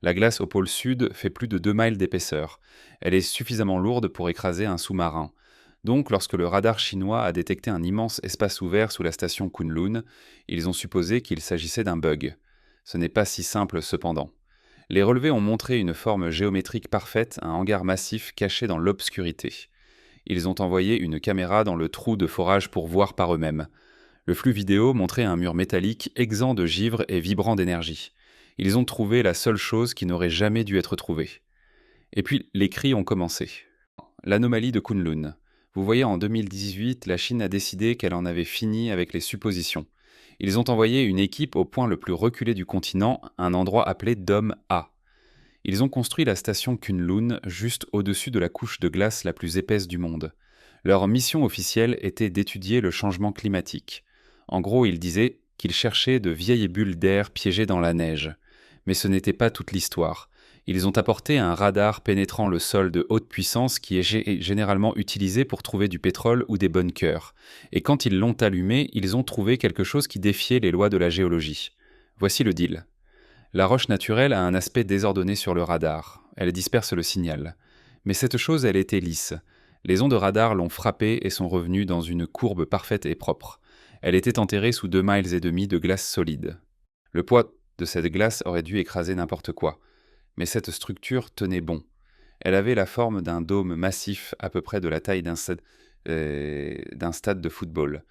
La glace au pôle sud fait plus de 2 miles d'épaisseur. Elle est suffisamment lourde pour écraser un sous-marin. Donc, lorsque le radar chinois a détecté un immense espace ouvert sous la station Kunlun, ils ont supposé qu'il s'agissait d'un bug. Ce n'est pas si simple cependant. Les relevés ont montré une forme géométrique parfaite, un hangar massif caché dans l'obscurité. Ils ont envoyé une caméra dans le trou de forage pour voir par eux-mêmes. Le flux vidéo montrait un mur métallique exempt de givre et vibrant d'énergie. Ils ont trouvé la seule chose qui n'aurait jamais dû être trouvée. Et puis, les cris ont commencé. L'anomalie de Kunlun. Vous voyez, en 2018, la Chine a décidé qu'elle en avait fini avec les suppositions. Ils ont envoyé une équipe au point le plus reculé du continent, un endroit appelé Dome A. Ils ont construit la station Kunlun juste au-dessus de la couche de glace la plus épaisse du monde. Leur mission officielle était d'étudier le changement climatique. En gros, ils disaient qu'ils cherchaient de vieilles bulles d'air piégées dans la neige. Mais ce n'était pas toute l'histoire. Ils ont apporté un radar pénétrant le sol de haute puissance qui est généralement utilisé pour trouver du pétrole ou des bunkers. Et quand ils l'ont allumé, ils ont trouvé quelque chose qui défiait les lois de la géologie. Voici le deal. La roche naturelle a un aspect désordonné sur le radar. Elle disperse le signal. Mais cette chose, elle était lisse. Les ondes de radar l'ont frappée et sont revenues dans une courbe parfaite et propre. Elle était enterrée sous 2 miles et demi de glace solide. Le poids de cette glace aurait dû écraser n'importe quoi. Mais cette structure tenait bon. Elle avait la forme d'un dôme massif à peu près de la taille d'un stade de football.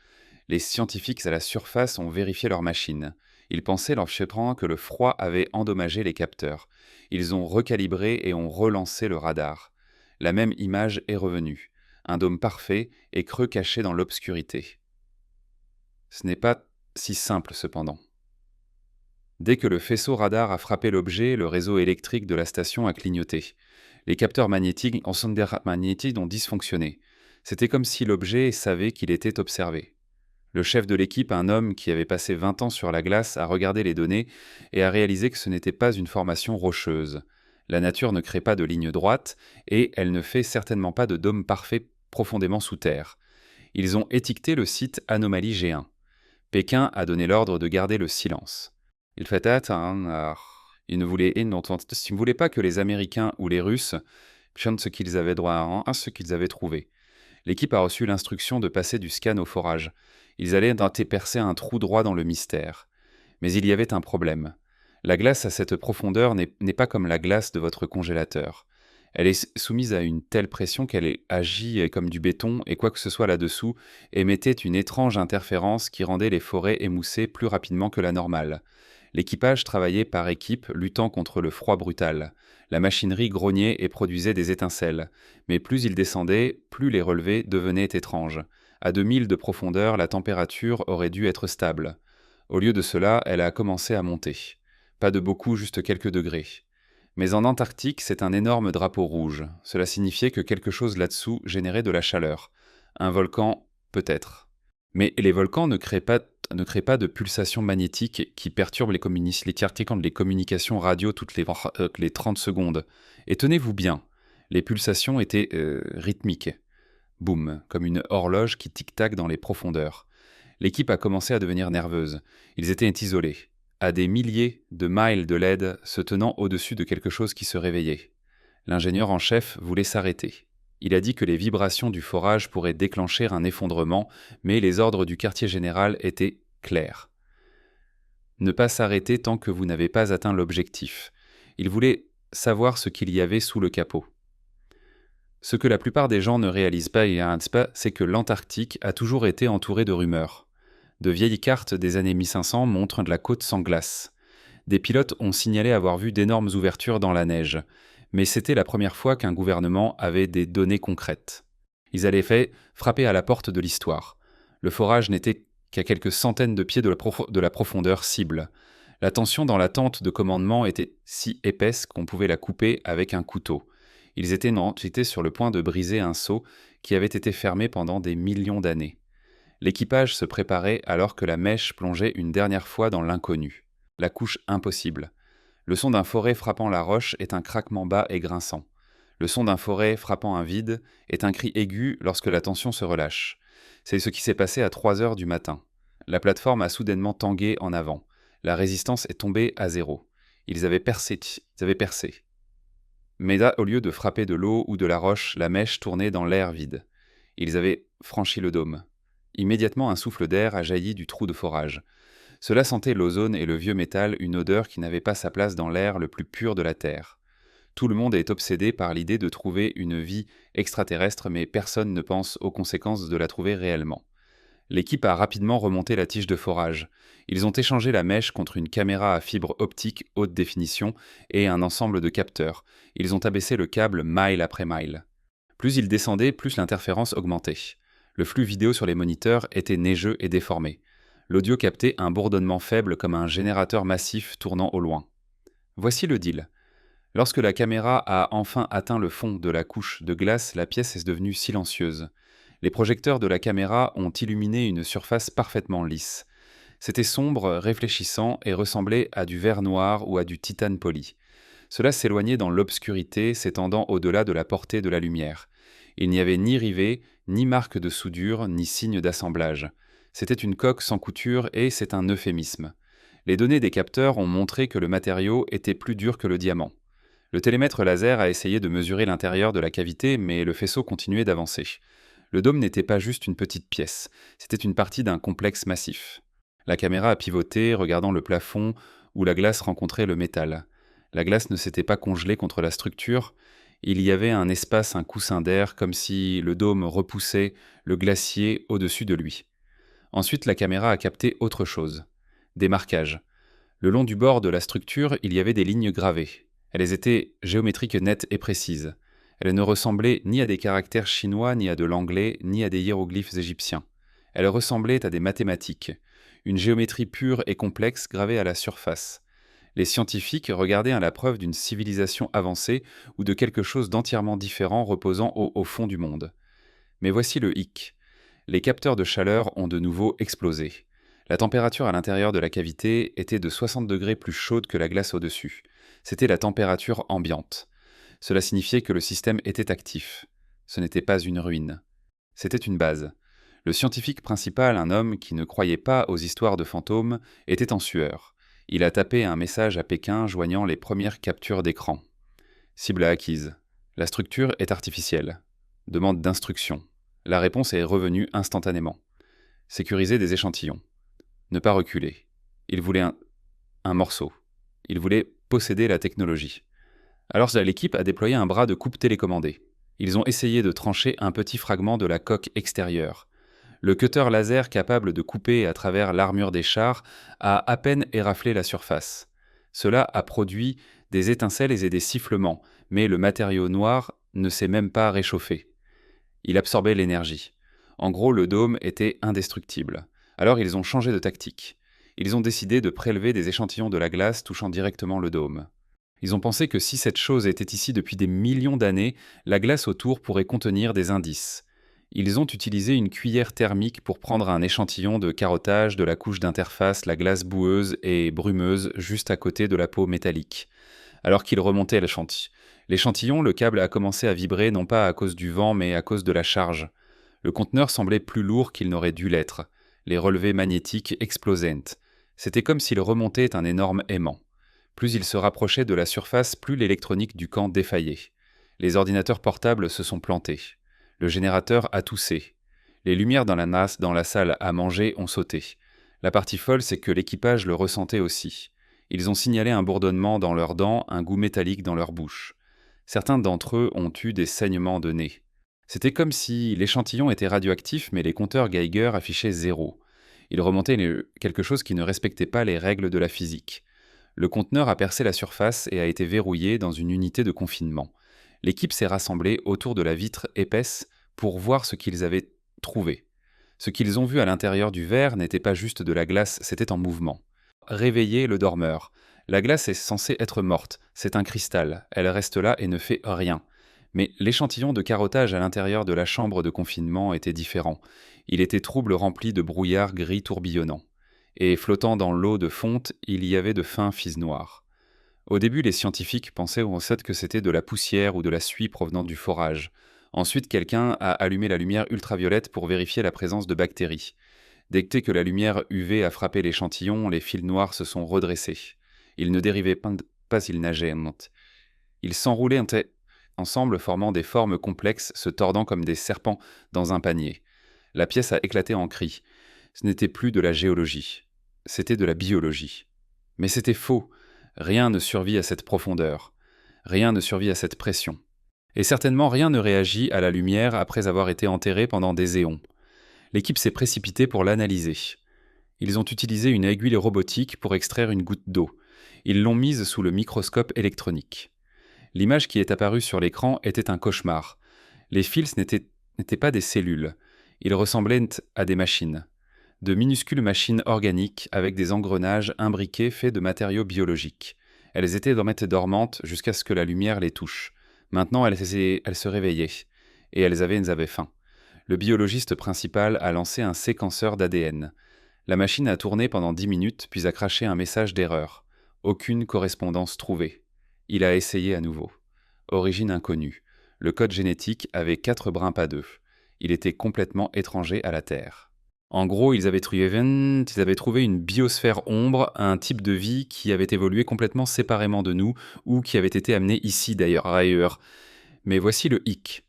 Les scientifiques à la surface ont vérifié leur machine. Ils pensaient leur cherchant que le froid avait endommagé les capteurs. Ils ont recalibré et ont relancé le radar. La même image est revenue. Un dôme parfait et creux caché dans l'obscurité. Ce n'est pas si simple cependant. Dès que le faisceau radar a frappé l'objet, le réseau électrique de la station a clignoté. Les capteurs magnétiques ont dysfonctionné. C'était comme si l'objet savait qu'il était observé. Le chef de l'équipe, un homme qui avait passé 20 ans sur la glace, a regardé les données et a réalisé que ce n'était pas une formation rocheuse. La nature ne crée pas de ligne droite et elle ne fait certainement pas de dôme parfait profondément sous terre. Ils ont étiqueté le site Anomalie G1. Pékin a donné l'ordre de garder le silence. Il fait il ne voulait pas que les Américains ou les Russes chantent ce qu'ils avaient droit à ce qu'ils avaient trouvé. L'équipe a reçu l'instruction de passer du scan au forage. Ils allaient percer un trou droit dans le mystère. Mais il y avait un problème. La glace à cette profondeur n'est pas comme la glace de votre congélateur. Elle est soumise à une telle pression qu'elle agit comme du béton et quoi que ce soit là-dessous émettait une étrange interférence qui rendait les forêts émoussées plus rapidement que la normale. L'équipage travaillait par équipe, luttant contre le froid brutal. La machinerie grognait et produisait des étincelles. Mais plus il descendait, plus les relevés devenaient étranges. À 2000 de profondeur, la température aurait dû être stable. Au lieu de cela, elle a commencé à monter. Pas de beaucoup, juste quelques degrés. Mais en Antarctique, c'est un énorme drapeau rouge. Cela signifiait que quelque chose là-dessous générait de la chaleur. Un volcan, peut-être. Mais les volcans ne créent pas de pulsations magnétiques qui perturbent les communications radio toutes les 30 secondes. Et tenez-vous bien, les pulsations étaient rythmiques. Boum, comme une horloge qui tic-tac dans les profondeurs. L'équipe a commencé à devenir nerveuse. Ils étaient isolés, à des milliers de miles de LED se tenant au-dessus de quelque chose qui se réveillait. L'ingénieur en chef voulait s'arrêter. Il a dit que les vibrations du forage pourraient déclencher un effondrement, mais les ordres du quartier général étaient clairs. Ne pas s'arrêter tant que vous n'avez pas atteint l'objectif. Il voulait savoir ce qu'il y avait sous le capot. Ce que la plupart des gens ne réalisent pas, c'est que l'Antarctique a toujours été entourée de rumeurs. De vieilles cartes des années 1500 montrent de la côte sans glace. Des pilotes ont signalé avoir vu d'énormes ouvertures dans la neige. Mais c'était la première fois qu'un gouvernement avait des données concrètes. Ils allaient frapper à la porte de l'histoire. Le forage n'était qu'à quelques centaines de pieds de la profondeur cible. La tension dans la tente de commandement était si épaisse qu'on pouvait la couper avec un couteau. Ils étaient sur le point de briser un seau qui avait été fermé pendant des millions d'années. L'équipage se préparait alors que la mèche plongeait une dernière fois dans l'inconnu. La couche impossible. Le son d'un forêt frappant la roche est un craquement bas et grinçant. Le son d'un forêt frappant un vide est un cri aigu lorsque la tension se relâche. C'est ce qui s'est passé à 3 heures du matin. La plateforme a soudainement tangué en avant. La résistance est tombée à zéro. Ils avaient percé. Ils avaient percé. Mais là, au lieu de frapper de l'eau ou de la roche, la mèche tournait dans l'air vide. Ils avaient franchi le dôme. Immédiatement, un souffle d'air a jailli du trou de forage. Cela sentait l'ozone et le vieux métal, une odeur qui n'avait pas sa place dans l'air le plus pur de la Terre. Tout le monde est obsédé par l'idée de trouver une vie extraterrestre, mais personne ne pense aux conséquences de la trouver réellement. L'équipe a rapidement remonté la tige de forage. Ils ont échangé la mèche contre une caméra à fibre optique haute définition et un ensemble de capteurs. Ils ont abaissé le câble mile après mile. Plus ils descendaient, plus l'interférence augmentait. Le flux vidéo sur les moniteurs était neigeux et déformé. L'audio captait un bourdonnement faible comme un générateur massif tournant au loin. Voici le deal. Lorsque la caméra a enfin atteint le fond de la couche de glace, la pièce est devenue silencieuse. Les projecteurs de la caméra ont illuminé une surface parfaitement lisse. C'était sombre, réfléchissant et ressemblait à du verre noir ou à du titane poli. Cela s'éloignait dans l'obscurité, s'étendant au-delà de la portée de la lumière. Il n'y avait ni rivet, ni marque de soudure, ni signe d'assemblage. C'était une coque sans couture et c'est un euphémisme. Les données des capteurs ont montré que le matériau était plus dur que le diamant. Le télémètre laser a essayé de mesurer l'intérieur de la cavité, mais le faisceau continuait d'avancer. Le dôme n'était pas juste une petite pièce, c'était une partie d'un complexe massif. La caméra a pivoté, regardant le plafond où la glace rencontrait le métal. La glace ne s'était pas congelée contre la structure, il y avait un espace, un coussin d'air, comme si le dôme repoussait le glacier au-dessus de lui. Ensuite, la caméra a capté autre chose. Des marquages. Le long du bord de la structure, il y avait des lignes gravées. Elles étaient géométriques nettes et précises. Elles ne ressemblaient ni à des caractères chinois, ni à de l'anglais, ni à des hiéroglyphes égyptiens. Elles ressemblaient à des mathématiques, une géométrie pure et complexe gravée à la surface. Les scientifiques regardaient à la preuve d'une civilisation avancée ou de quelque chose d'entièrement différent reposant au fond du monde. Mais voici le hic. Les capteurs de chaleur ont de nouveau explosé. La température à l'intérieur de la cavité était de 60 degrés plus chaude que la glace au-dessus. C'était la température ambiante. Cela signifiait que le système était actif. Ce n'était pas une ruine. C'était une base. Le scientifique principal, un homme qui ne croyait pas aux histoires de fantômes, était en sueur. Il a tapé un message à Pékin joignant les premières captures d'écran. Cible acquise. La structure est artificielle. Demande d'instruction. La réponse est revenue instantanément. Sécuriser des échantillons. Ne pas reculer. Il voulait un morceau. Il voulait posséder la technologie. Alors l'équipe a déployé un bras de coupe télécommandé. Ils ont essayé de trancher un petit fragment de la coque extérieure. Le cutter laser capable de couper à travers l'armure des chars a à peine éraflé la surface. Cela a produit des étincelles et des sifflements, mais le matériau noir ne s'est même pas réchauffé. Il absorbait l'énergie. En gros, le dôme était indestructible. Alors ils ont changé de tactique. Ils ont décidé de prélever des échantillons de la glace touchant directement le dôme. Ils ont pensé que si cette chose était ici depuis des millions d'années, la glace autour pourrait contenir des indices. Ils ont utilisé une cuillère thermique pour prendre un échantillon de carottage de la couche d'interface, la glace boueuse et brumeuse juste à côté de la peau métallique. Alors qu'ils remontaient l'échantillon, le câble a commencé à vibrer non pas à cause du vent mais à cause de la charge. Le conteneur semblait plus lourd qu'il n'aurait dû l'être. Les relevés magnétiques explosaient. C'était comme s'il remontait un énorme aimant. Plus il se rapprochait de la surface, plus l'électronique du camp défaillait. Les ordinateurs portables se sont plantés. Le générateur a toussé. Les lumières dans la salle à manger ont sauté. La partie folle, c'est que l'équipage le ressentait aussi. Ils ont signalé un bourdonnement dans leurs dents, un goût métallique dans leur bouche. Certains d'entre eux ont eu des saignements de nez. C'était comme si l'échantillon était radioactif, mais les compteurs Geiger affichaient 0. Il remontait quelque chose qui ne respectait pas les règles de la physique. Le conteneur a percé la surface et a été verrouillé dans une unité de confinement. L'équipe s'est rassemblée autour de la vitre épaisse pour voir ce qu'ils avaient trouvé. Ce qu'ils ont vu à l'intérieur du verre n'était pas juste de la glace, c'était en mouvement. Réveillez le dormeur. La glace est censée être morte, c'est un cristal, elle reste là et ne fait rien. Mais l'échantillon de carottage à l'intérieur de la chambre de confinement était différent. Il était trouble, rempli de brouillard gris tourbillonnant. Et flottant dans l'eau de fonte, il y avait de fins fils noirs. Au début, les scientifiques pensaient au fait que c'était de la poussière ou de la suie provenant du forage. Ensuite, quelqu'un a allumé la lumière ultraviolette pour vérifier la présence de bactéries. Dès que la lumière UV a frappé l'échantillon, les fils noirs se sont redressés. Ils ne dérivaient pas s'ils nageaient. Ils s'enroulaient ensemble, formant des formes complexes, se tordant comme des serpents dans un panier. La pièce a éclaté en cris. Ce n'était plus de la géologie, c'était de la biologie. Mais c'était faux. Rien ne survit à cette profondeur. Rien ne survit à cette pression. Et certainement rien ne réagit à la lumière après avoir été enterré pendant des éons. L'équipe s'est précipitée pour l'analyser. Ils ont utilisé une aiguille robotique pour extraire une goutte d'eau. Ils l'ont mise sous le microscope électronique. L'image qui est apparue sur l'écran était un cauchemar. Les fils n'étaient pas des cellules. Ils ressemblaient à des machines. De minuscules machines organiques avec des engrenages imbriqués faits de matériaux biologiques. Elles étaient dormantes jusqu'à ce que la lumière les touche. Maintenant, elles se réveillaient. Et elles avaient faim. Le biologiste principal a lancé un séquenceur d'ADN. La machine a tourné pendant 10 minutes, puis a craché un message d'erreur. Aucune correspondance trouvée. Il a essayé à nouveau. Origine inconnue. Le code génétique avait 4 brins pas 2. Il était complètement étranger à la Terre. En gros, ils avaient trouvé une biosphère ombre, un type de vie qui avait évolué complètement séparément de nous, ou qui avait été amené ici d'ailleurs, ailleurs. Mais voici le hic.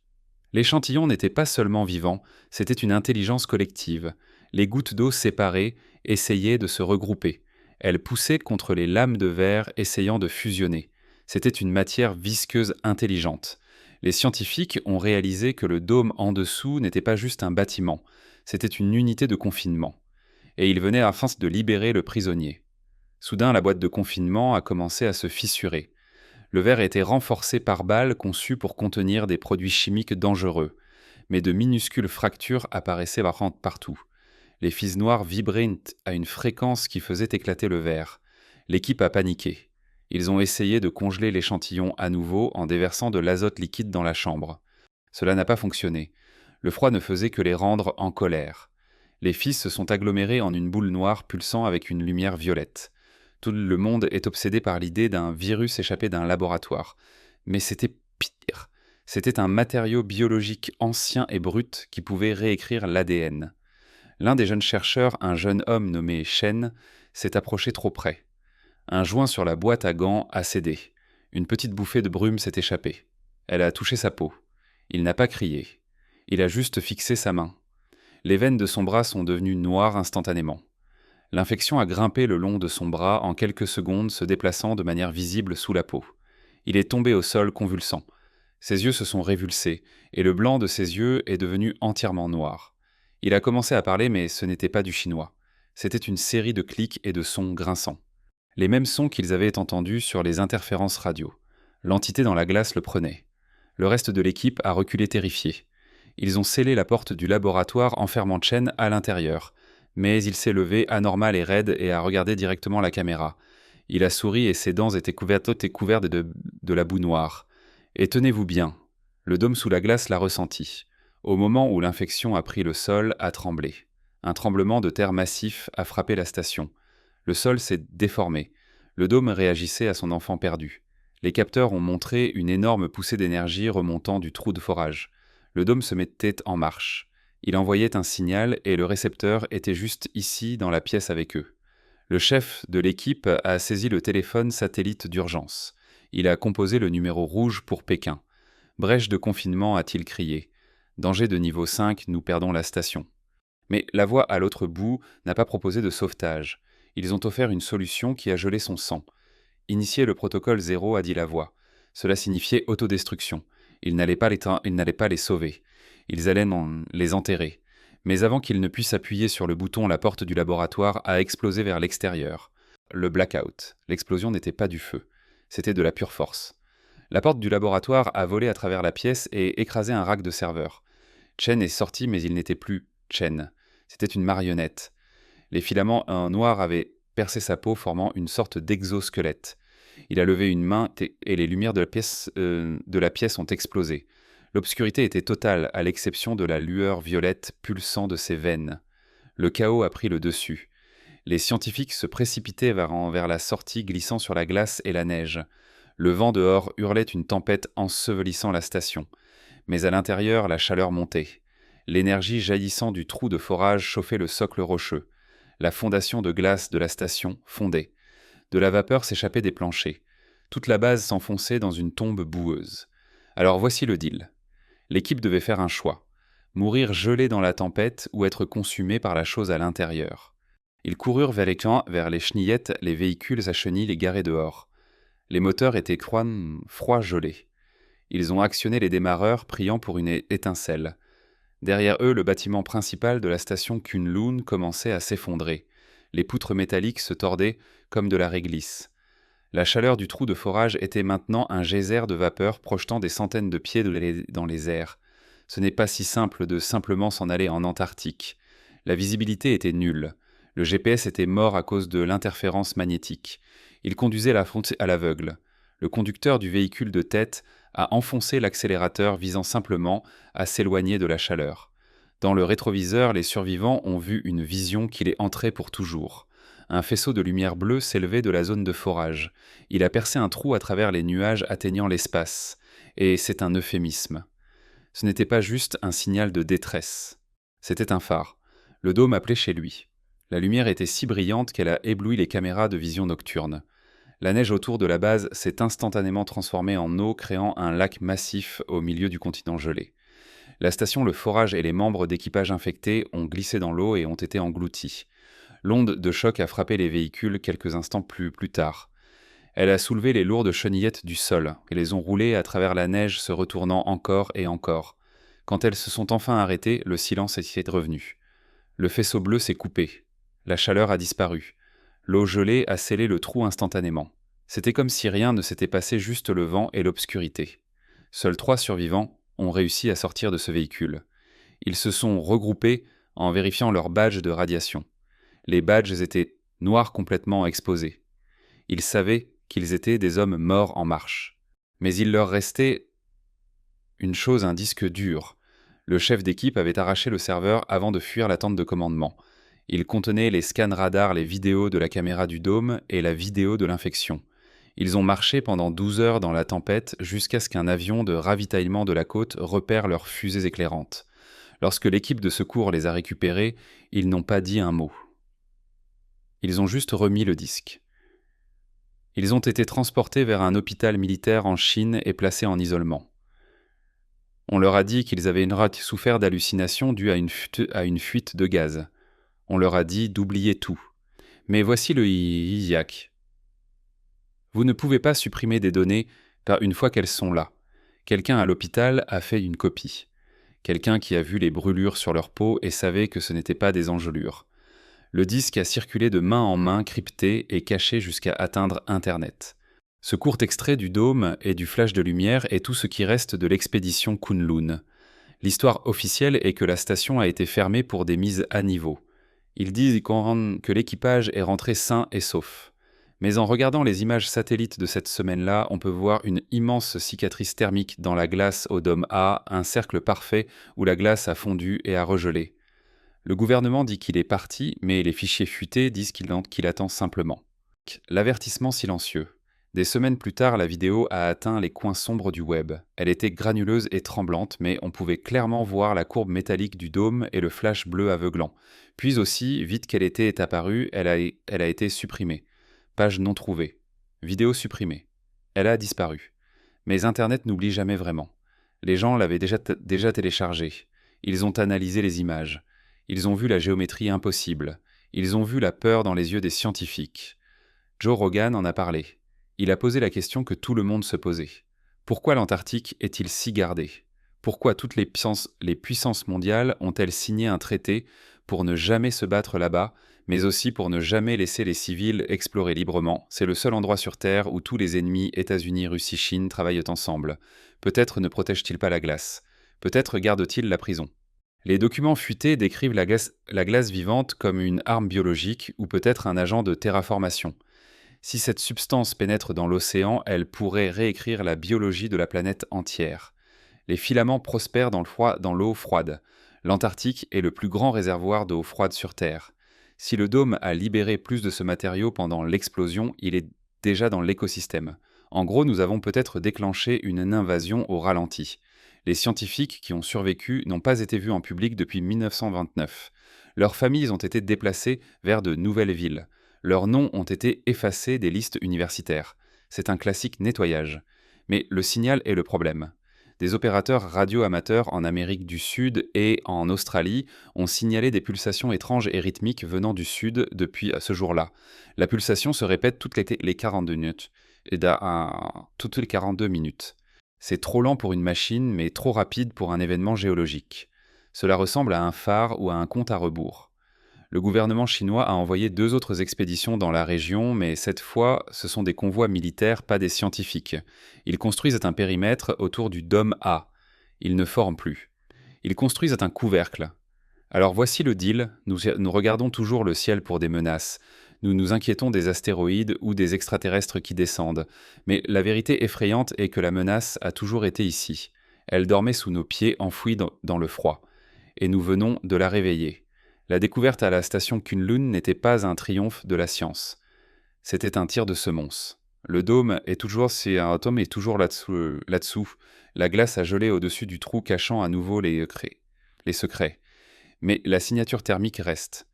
L'échantillon n'était pas seulement vivant, c'était une intelligence collective. Les gouttes d'eau séparées essayaient de se regrouper. Elles poussaient contre les lames de verre essayant de fusionner. C'était une matière visqueuse intelligente. Les scientifiques ont réalisé que le dôme en dessous n'était pas juste un bâtiment, c'était une unité de confinement. Et ils venaient afin de libérer le prisonnier. Soudain, la boîte de confinement a commencé à se fissurer. Le verre était renforcé par balles conçues pour contenir des produits chimiques dangereux. Mais de minuscules fractures apparaissaient partout. Les fils noirs vibraient à une fréquence qui faisait éclater le verre. L'équipe a paniqué. Ils ont essayé de congeler l'échantillon à nouveau en déversant de l'azote liquide dans la chambre. Cela n'a pas fonctionné. Le froid ne faisait que les rendre en colère. Les fils se sont agglomérés en une boule noire pulsant avec une lumière violette. Tout le monde est obsédé par l'idée d'un virus échappé d'un laboratoire. Mais c'était pire. C'était un matériau biologique ancien et brut qui pouvait réécrire l'ADN. L'un des jeunes chercheurs, un jeune homme nommé Chen, s'est approché trop près. Un joint sur la boîte à gants a cédé. Une petite bouffée de brume s'est échappée. Elle a touché sa peau. Il n'a pas crié. Il a juste fixé sa main. Les veines de son bras sont devenues noires instantanément. L'infection a grimpé le long de son bras en quelques secondes, se déplaçant de manière visible sous la peau. Il est tombé au sol convulsant. Ses yeux se sont révulsés, et le blanc de ses yeux est devenu entièrement noir. Il a commencé à parler, mais ce n'était pas du chinois. C'était une série de clics et de sons grinçants. Les mêmes sons qu'ils avaient entendus sur les interférences radio. L'entité dans la glace le prenait. Le reste de l'équipe a reculé terrifié. Ils ont scellé la porte du laboratoire enfermant Chen à l'intérieur. Mais il s'est levé, anormal et raide, et a regardé directement la caméra. Il a souri et ses dents étaient couvertes de la boue noire. Et tenez-vous bien, le dôme sous la glace l'a ressenti. Au moment où l'infection a pris le sol, a tremblé. Un tremblement de terre massif a frappé la station. Le sol s'est déformé. Le dôme réagissait à son enfant perdu. Les capteurs ont montré une énorme poussée d'énergie remontant du trou de forage. Le dôme se mettait en marche. Il envoyait un signal et le récepteur était juste ici dans la pièce avec eux. Le chef de l'équipe a saisi le téléphone satellite d'urgence. Il a composé le numéro rouge pour Pékin. Brèche de confinement, a-t-il crié. Danger de niveau 5, nous perdons la station. Mais la voix à l'autre bout n'a pas proposé de sauvetage. Ils ont offert une solution qui a gelé son sang. Initier le protocole 0, a dit la voix. Cela signifiait autodestruction. Ils n'allaient pas les sauver. Ils allaient les enterrer. Mais avant qu'ils ne puissent appuyer sur le bouton, la porte du laboratoire a explosé vers l'extérieur. Le blackout. L'explosion n'était pas du feu. C'était de la pure force. La porte du laboratoire a volé à travers la pièce et écrasé un rack de serveurs. Chen est sorti, mais il n'était plus Chen. C'était une marionnette. Les filaments noirs avaient percé sa peau, formant une sorte d'exosquelette. Il a levé une main et les lumières de la pièce ont explosé. L'obscurité était totale, à l'exception de la lueur violette pulsant de ses veines. Le chaos a pris le dessus. Les scientifiques se précipitaient vers la sortie, glissant sur la glace et la neige. Le vent dehors hurlait une tempête ensevelissant la station. Mais à l'intérieur, la chaleur montait. L'énergie jaillissant du trou de forage chauffait le socle rocheux. La fondation de glace de la station fondait. De la vapeur s'échappait des planchers. Toute la base s'enfonçait dans une tombe boueuse. Alors voici le deal. L'équipe devait faire un choix. Mourir gelé dans la tempête ou être consumé par la chose à l'intérieur. Ils coururent vers les camps, vers les chenillettes, les véhicules à chenilles et garés dehors. Les moteurs étaient froids gelés. Ils ont actionné les démarreurs, priant pour une étincelle. Derrière eux, le bâtiment principal de la station Kunlun commençait à s'effondrer. Les poutres métalliques se tordaient comme de la réglisse. La chaleur du trou de forage était maintenant un geyser de vapeur projetant des centaines de pieds dans les airs. Ce n'est pas si simple de simplement s'en aller en Antarctique. La visibilité était nulle. Le GPS était mort à cause de l'interférence magnétique. Il conduisait la route à l'aveugle. Le conducteur du véhicule de tête a enfoncé l'accélérateur visant simplement à s'éloigner de la chaleur. Dans le rétroviseur, les survivants ont vu une vision qui les entrait pour toujours. Un faisceau de lumière bleue s'élevait de la zone de forage. Il a percé un trou à travers les nuages atteignant l'espace. Et c'est un euphémisme. Ce n'était pas juste un signal de détresse. C'était un phare. Le dôme appelait chez lui. La lumière était si brillante qu'elle a ébloui les caméras de vision nocturne. La neige autour de la base s'est instantanément transformée en eau, créant un lac massif au milieu du continent gelé. La station, le forage et les membres d'équipage infectés ont glissé dans l'eau et ont été engloutis. L'onde de choc a frappé les véhicules quelques instants plus tard. Elle a soulevé les lourdes chenillettes du sol et les ont roulées à travers la neige, se retournant encore et encore. Quand elles se sont enfin arrêtées, le silence est revenu. Le faisceau bleu s'est coupé. La chaleur a disparu. L'eau gelée a scellé le trou instantanément. C'était comme si rien ne s'était passé, juste le vent et l'obscurité. Seuls 3 survivants ont réussi à sortir de ce véhicule. Ils se sont regroupés en vérifiant leurs badges de radiation. Les badges étaient noirs complètement exposés. Ils savaient qu'ils étaient des hommes morts en marche. Mais il leur restait une chose, un disque dur. Le chef d'équipe avait arraché le serveur avant de fuir la tente de commandement. Il contenait les scans radars, les vidéos de la caméra du dôme et la vidéo de l'infection. Ils ont marché pendant 12 heures dans la tempête jusqu'à ce qu'un avion de ravitaillement de la côte repère leurs fusées éclairantes. Lorsque l'équipe de secours les a récupérés, ils n'ont pas dit un mot. Ils ont juste remis le disque. Ils ont été transportés vers un hôpital militaire en Chine et placés en isolement. On leur a dit qu'ils avaient souffert d'hallucinations dues à une fuite de gaz. On leur a dit d'oublier tout. Mais voici le hiac. Vous ne pouvez pas supprimer des données car une fois qu'elles sont là. Quelqu'un à l'hôpital a fait une copie. Quelqu'un qui a vu les brûlures sur leur peau et savait que ce n'étaient pas des engelures. Le disque a circulé de main en main, crypté et caché jusqu'à atteindre Internet. Ce court extrait du dôme et du flash de lumière est tout ce qui reste de l'expédition Kunlun. L'histoire officielle est que la station a été fermée pour des mises à niveau. Ils disent que l'équipage est rentré sain et sauf. Mais en regardant les images satellites de cette semaine-là, on peut voir une immense cicatrice thermique dans la glace au dôme A, un cercle parfait où la glace a fondu et a regelé. Le gouvernement dit qu'il est parti, mais les fichiers fuités disent qu'il attend simplement. L'avertissement silencieux. Des semaines plus tard, la vidéo a atteint les coins sombres du web. Elle était granuleuse et tremblante, mais on pouvait clairement voir la courbe métallique du dôme et le flash bleu aveuglant. Puis aussi, vite qu'elle est apparue, elle a été supprimée. Page non trouvée. Vidéo supprimée. Elle a disparu. Mais Internet n'oublie jamais vraiment. Les gens l'avaient déjà téléchargée. Ils ont analysé les images. Ils ont vu la géométrie impossible. Ils ont vu la peur dans les yeux des scientifiques. Joe Rogan en a parlé. Il a posé la question que tout le monde se posait. Pourquoi l'Antarctique est-il si gardé ? Pourquoi toutes les puissances mondiales ont-elles signé un traité pour ne jamais se battre là-bas, mais aussi pour ne jamais laisser les civils explorer librement ? C'est le seul endroit sur Terre où tous les ennemis, États-Unis, Russie, Chine, travaillent ensemble. Peut-être ne protège-t-il pas la glace ? Peut-être garde-t-il la prison ? Les documents fuités décrivent la glace vivante comme une arme biologique ou peut-être un agent de terraformation. Si cette substance pénètre dans l'océan, elle pourrait réécrire la biologie de la planète entière. Les filaments prospèrent dans l'eau froide. L'Antarctique est le plus grand réservoir d'eau froide sur Terre. Si le dôme a libéré plus de ce matériau pendant l'explosion, il est déjà dans l'écosystème. En gros, nous avons peut-être déclenché une invasion au ralenti. Les scientifiques qui ont survécu n'ont pas été vus en public depuis 1929. Leurs familles ont été déplacées vers de nouvelles villes. Leurs noms ont été effacés des listes universitaires. C'est un classique nettoyage. Mais le signal est le problème. Des opérateurs radio-amateurs en Amérique du Sud et en Australie ont signalé des pulsations étranges et rythmiques venant du sud depuis ce jour-là. La pulsation se répète les 42 minutes. Toutes les 42 minutes. C'est trop lent pour une machine, mais trop rapide pour un événement géologique. Cela ressemble à un phare ou à un compte à rebours. Le gouvernement chinois a envoyé 2 autres expéditions dans la région, mais cette fois, ce sont des convois militaires, pas des scientifiques. Ils construisent un périmètre autour du dôme A. Ils ne forment plus. Ils construisent un couvercle. Alors voici le deal, nous regardons toujours le ciel pour des menaces. Nous nous inquiétons des astéroïdes ou des extraterrestres qui descendent. Mais la vérité effrayante est que la menace a toujours été ici. Elle dormait sous nos pieds, enfouie dans le froid. Et nous venons de la réveiller. La découverte à la station Kunlun n'était pas un triomphe de la science. C'était un tir de semonce. Le dôme est toujours là-dessous. La glace a gelé au-dessus du trou cachant à nouveau les secrets. Mais la signature thermique reste.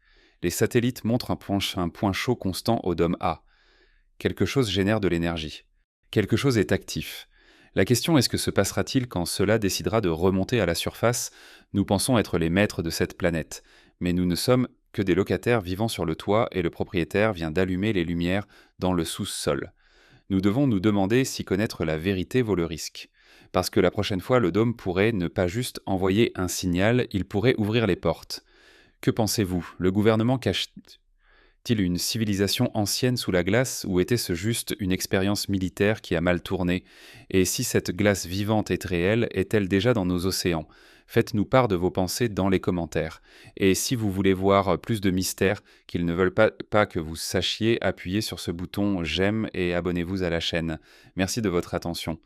Les satellites montrent un point chaud constant au dôme A. Quelque chose génère de l'énergie. Quelque chose est actif. La question est ce que se passera-t-il quand cela décidera de remonter à la surface? Nous pensons être les maîtres de cette planète, mais nous ne sommes que des locataires vivant sur le toit et le propriétaire vient d'allumer les lumières dans le sous-sol. Nous devons nous demander si connaître la vérité vaut le risque. Parce que la prochaine fois, le dôme pourrait ne pas juste envoyer un signal, il pourrait ouvrir les portes. Que pensez-vous? Le gouvernement cache-t-il une civilisation ancienne sous la glace ou était-ce juste une expérience militaire qui a mal tourné? Et si cette glace vivante est réelle, est-elle déjà dans nos océans? Faites-nous part de vos pensées dans les commentaires. Et si vous voulez voir plus de mystères qu'ils ne veulent pas que vous sachiez, appuyez sur ce bouton j'aime et abonnez-vous à la chaîne. Merci de votre attention.